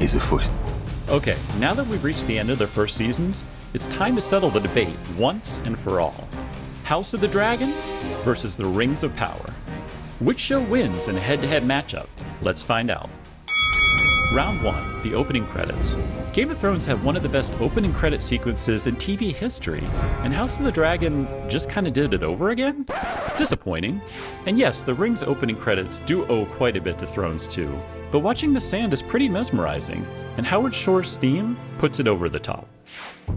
He's afoot. Okay, now that we've reached the end of their first seasons, it's time to settle the debate once and for all. House of the Dragon versus the Rings of Power. Which show wins in a head-to-head matchup? Let's find out. Round 1, the opening credits. Game of Thrones had one of the best opening credit sequences in TV history, and House of the Dragon just kinda did it over again? Disappointing. And yes, the Rings opening credits do owe quite a bit to Thrones too, but watching The Sand is pretty mesmerizing, and Howard Shore's theme puts it over the top.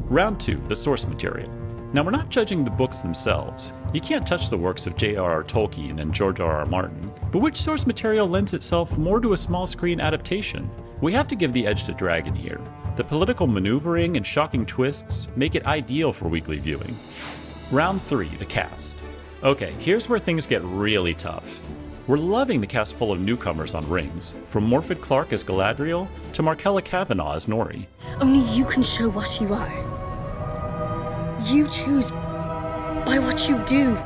Round 2, the source material. Now we're not judging the books themselves. You can't touch the works of J.R.R. Tolkien and George R.R. Martin, but which source material lends itself more to a small screen adaptation? We have to give the edge to Dragon here. The political maneuvering and shocking twists make it ideal for weekly viewing. Round 3, the cast. Okay, here's where things get really tough. We're loving the cast full of newcomers on Rings, from Morfydd Clark as Galadriel to Markella Kavanagh as Nori. Only you can show what you are. You choose by what you do.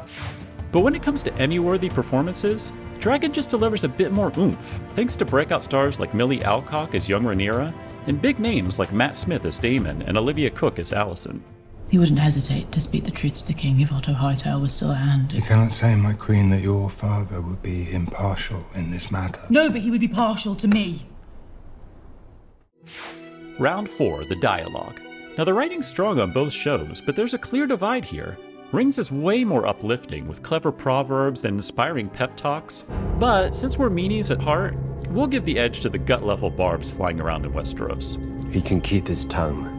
But when it comes to Emmy-worthy performances, Dragon just delivers a bit more oomph, thanks to breakout stars like Millie Alcock as young Rhaenyra, and big names like Matt Smith as Daemon and Olivia Cooke as Alicent. He wouldn't hesitate to speak the truth to the king if Otto Hightower was still at hand. You cannot say, my queen, that your father would be impartial in this matter. No, but he would be partial to me. Round 4, the dialogue. Now the writing's strong on both shows, but there's a clear divide here. Rings is way more uplifting, with clever proverbs and inspiring pep talks, but since we're meanies at heart, we'll give the edge to the gut-level barbs flying around in Westeros. He can keep his tongue.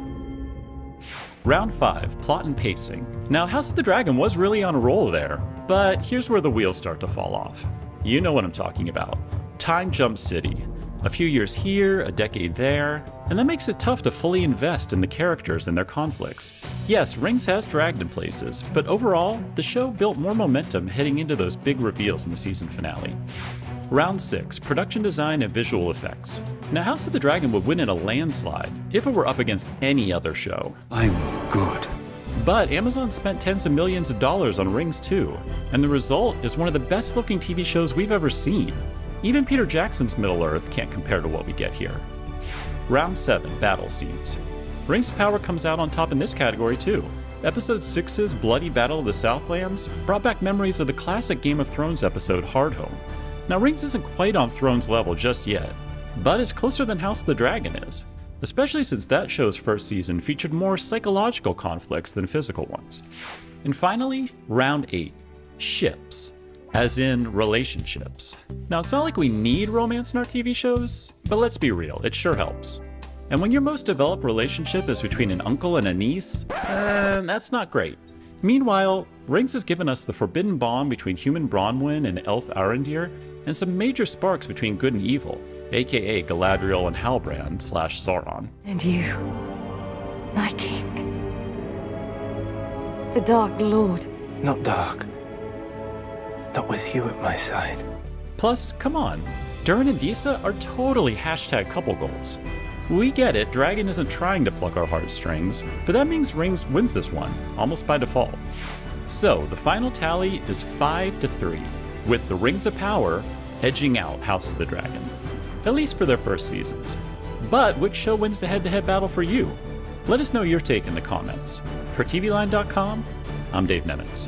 Round 5, plot and pacing. Now House of the Dragon was really on a roll there, but here's where the wheels start to fall off. You know what I'm talking about. Time jump city. A few years here, a decade there, and that makes it tough to fully invest in the characters and their conflicts. Yes, Rings has dragged in places, but overall, the show built more momentum heading into those big reveals in the season finale. Round 6, production design and visual effects. Now House of the Dragon would win in a landslide if it were up against any other show. I'm good. But Amazon spent tens of millions of dollars on Rings too, and the result is one of the best looking TV shows we've ever seen. Even Peter Jackson's Middle-earth can't compare to what we get here. Round 7, battle scenes. Rings of Power comes out on top in this category too. Episode 6's Bloody Battle of the Southlands brought back memories of the classic Game of Thrones episode Hardhome. Now Rings isn't quite on Thrones level just yet, but it's closer than House of the Dragon is, especially since that show's first season featured more psychological conflicts than physical ones. And finally, Round 8, ships. As in relationships. Now it's not like we need romance in our TV shows, but let's be real, it sure helps. And when your most developed relationship is between an uncle and a niece, that's not great. Meanwhile, Rings has given us the forbidden bond between human Bronwyn and elf Arendir, and some major sparks between good and evil, aka Galadriel and Halbrand / Sauron. And you, my king. The Dark Lord. Not dark. Not with you at my side. Plus, come on, Durin and Disa are totally #couple goals. We get it, Dragon isn't trying to pluck our heartstrings, but that means Rings wins this one, almost by default. So, the final tally is 5-3, with the Rings of Power edging out House of the Dragon, at least for their first seasons. But which show wins the head-to-head battle for you? Let us know your take in the comments. For TVLine.com, I'm Dave Nemitz.